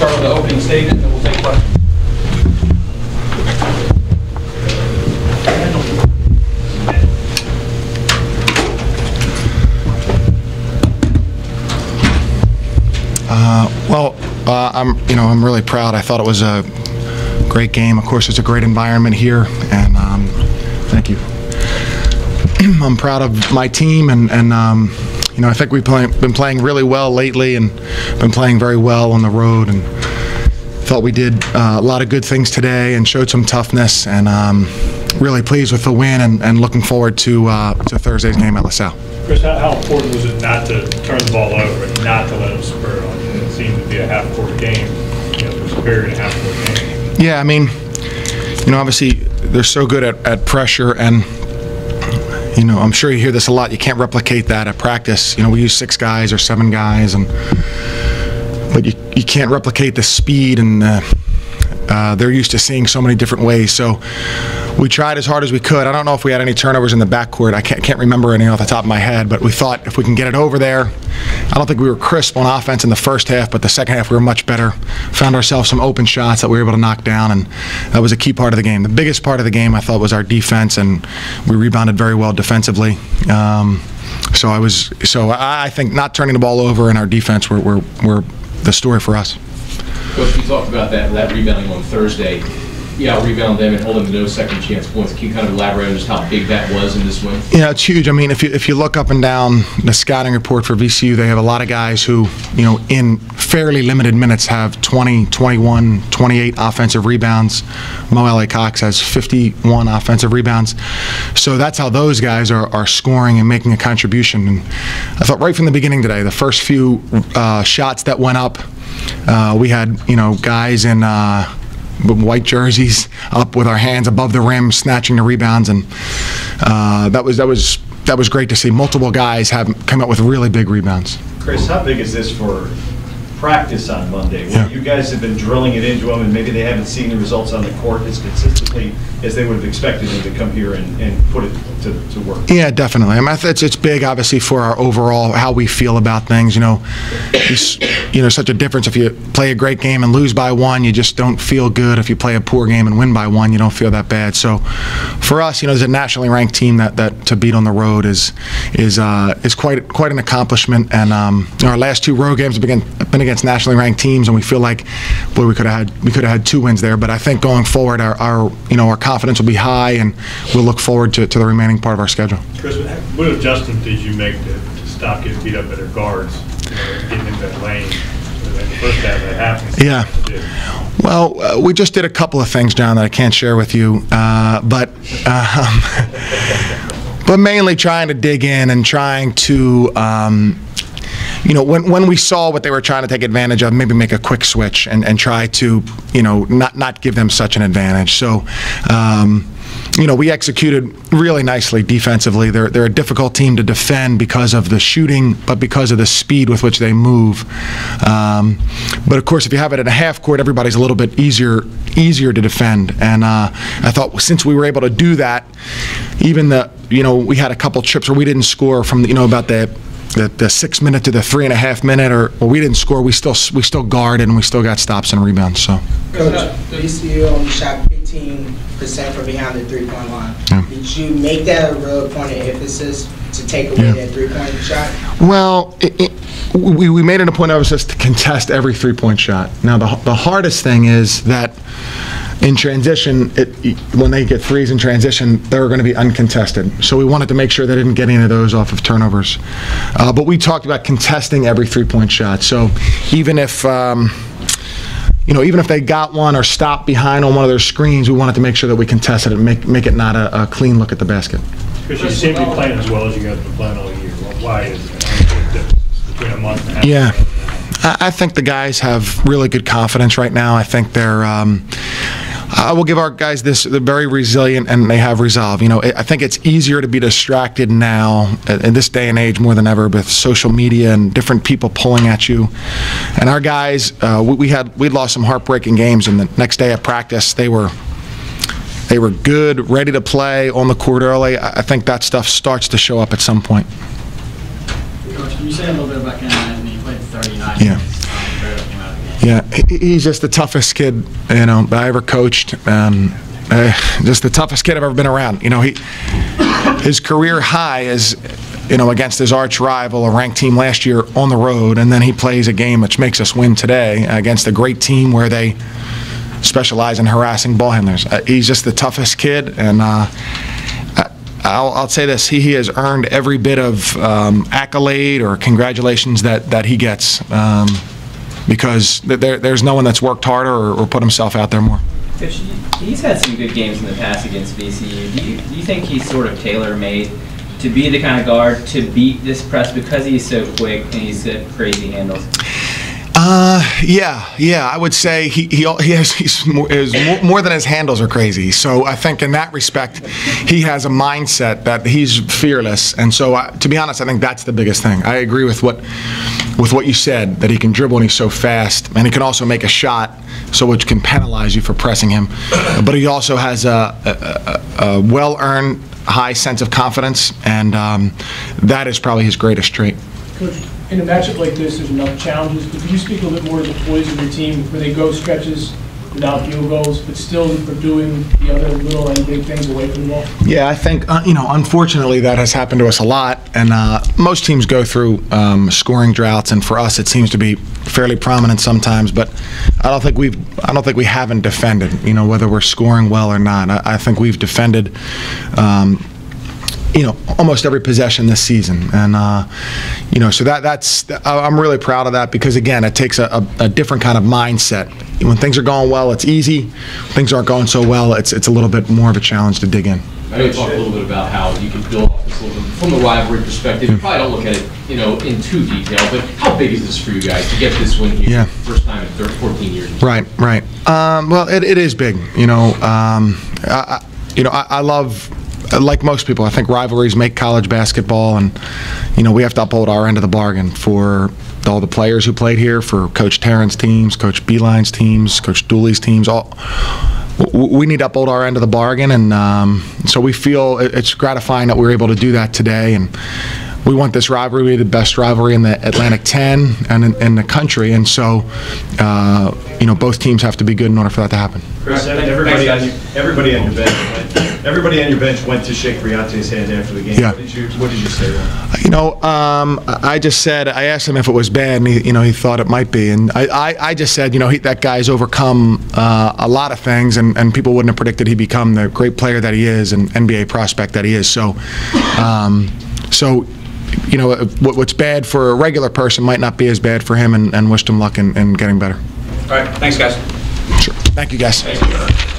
start with the opening statement, and we'll take questions. I'm really proud. I thought it was a great game. Of course, it's a great environment here, and thank you. I'm proud of my team, and I think we've been playing really well lately, and been playing very well on the road, and thought we did a lot of good things today and showed some toughness, and really pleased with the win, and looking forward to Thursday's game at LaSalle. Chris, how important was it not to turn the ball over and not to let them spur on you? It seemed to be a half-court game, superior in a half-court game. Yeah, I mean, obviously they're so good at pressure, and I'm sure you hear this a lot. You can't replicate that at practice. We use 6 guys or 7 guys, but you can't replicate the speed, and they're used to seeing so many different ways. So we tried as hard as we could. I don't know if we had any turnovers in the backcourt. I can't remember any off the top of my head, but we thought if we can get it over there. I don't think we were crisp on offense in the first half, but the second half we were much better. Found ourselves some open shots that we were able to knock down, and that was a key part of the game. The biggest part of the game, I thought, was our defense, and we rebounded very well defensively. So I think not turning the ball over and our defense were the story for us. Coach, you talked about that rebounding on Thursday. You out-rebound them and hold them to no second chance points. Can you kind of elaborate on just how big that was in this win? Yeah, it's huge. I mean, if you look up and down the scouting report for VCU, they have a lot of guys who, in fairly limited minutes have 20, 21, 28 offensive rebounds. Mo L.A. Cox has 51 offensive rebounds. So that's how those guys are scoring and making a contribution. And I thought right from the beginning today, the first few shots that went up, we had, guys in white jerseys up with our hands above the rim, snatching the rebounds, and that was great to see. Multiple guys come up with really big rebounds. Chris, how big is this for practice on Monday? Yeah. You guys have been drilling it into them, and maybe they haven't seen the results on the court as consistently as they would have expected them to come here and put it to work. Yeah, definitely. I mean, it's big, obviously, for our overall how we feel about things. It's such a difference. If you play a great game and lose by 1, you just don't feel good. If you play a poor game and win by 1, you don't feel that bad. So, for us, as a nationally ranked team, that to beat on the road is quite an accomplishment. And our last 2 road games have been against nationally ranked teams, and we feel like, boy, we could have had 2 wins there. But I think going forward, our confidence will be high, and we'll look forward to the remaining part of our schedule. Chris, what adjustment did you make to stop getting beat up by their guards, getting into that lane? In the first half, that happened. Yeah. Well, we just did a couple of things, John, that I can't share with you, but mainly trying to dig in and trying to. When we saw what they were trying to take advantage of, maybe make a quick switch and try to, not give them such an advantage. So, we executed really nicely defensively. They're a difficult team to defend because of the shooting, but because of the speed with which they move. But of course, if you have it in a half court, everybody's a little bit easier to defend. And I thought since we were able to do that, even we had a couple trips where we didn't score from about the 6 minute to the 3.5 minute, or we didn't score. We still guarded, and we still got stops and rebounds. So, Coach, VCU only shot 15% from behind the 3-point line. Yeah. Did you make that a real point of emphasis to take away that 3-point shot? Well, we made it a point of emphasis to contest every 3-point shot. Now, the hardest thing is that in transition, when they get threes in transition, they're going to be uncontested. So we wanted to make sure they didn't get any of those off of turnovers. But we talked about contesting every 3-point shot. So even if even if they got one or stopped behind on one of their screens, we wanted to make sure that we contested it and make it not a clean look at the basket. Chris, you seem to be playing as well as you guys have been playing all year. Why is it? The difference between a month and a half? Yeah. I think the guys have really good confidence right now. I think they're I will give our guys this, they're very resilient and they have resolve. I think it's easier to be distracted now in this day and age more than ever with social media and different people pulling at you. And our guys, we lost some heartbreaking games, and the next day at practice they were good, ready to play on the court early. I think that stuff starts to show up at some point. Coach, can you say a little bit about Ken Anthony? He played 39 Yeah. minutes, came out of the game. Yeah, he's just the toughest kid, you know, I ever coached, and just the toughest kid I've ever been around. You know, his career high is, you know, against his arch rival, a ranked team last year on the road, and then he plays a game which makes us win today against a great team where they specialize in harassing ball handlers. He's just the toughest kid, and I'll say this: he has earned every bit of accolade or congratulations that he gets, because there's no one that's worked harder or put himself out there more. Coach, he's had some good games in the past against VCU. Do you think he's sort of tailor-made to be the kind of guard to beat this press because he's so quick and he's got crazy handles? Yeah, I would say he's more than his handles are crazy. So I think in that respect, he has a mindset that he's fearless. And so, to be honest, I think that's the biggest thing. I agree with what you said, that he can dribble and he's so fast, and he can also make a shot, so which can penalize you for pressing him. But he also has a well-earned high sense of confidence, and that is probably his greatest trait. Coach, in a matchup like this, there's enough challenges, but can you speak a little bit more to the poise of your team where they go stretches without field goals, but still are doing the other little and big things away from the ball? Yeah, I think, you know, unfortunately that has happened to us a lot, and most teams go through scoring droughts, and for us it seems to be fairly prominent sometimes, but I don't think we haven't defended, you know, whether we're scoring well or not. I think we've defended you know, almost every possession this season, and you know, so that's I'm really proud of that, because again, it takes a different kind of mindset. When things are going well, it's easy. When things aren't going so well, it's a little bit more of a challenge to dig in. I know you talked a little bit about how you can build off this a little bit from the rivalry perspective. You probably don't look at it, you know, in too detail, but how big is this for you guys to get this win here? Yeah. First time in 14 years. Right. Well, it is big. You know, I love. Like most people, I think rivalries make college basketball, and you know, we have to uphold our end of the bargain for all the players who played here, for Coach Tarrant's teams, Coach Beeline's teams, Coach Dooley's teams. We need to uphold our end of the bargain, and so we feel it's gratifying that we're able to do that today. And we want this rivalry to be the best rivalry in the Atlantic 10 and in the country, and so you know, both teams have to be good in order for that to happen. Chris, everybody on your bench went to shake Riate's hand after the game. Yeah. What did you say to him? You know, I just said, I asked him if it was bad, and he thought it might be, and I just said, you know, that guy's overcome a lot of things, and people wouldn't have predicted he'd become the great player that he is and NBA prospect that he is. So, you know, what's bad for a regular person might not be as bad for him, and wished him luck in getting better. All right, thanks, guys. Sure. Thank you, guys. Thank you.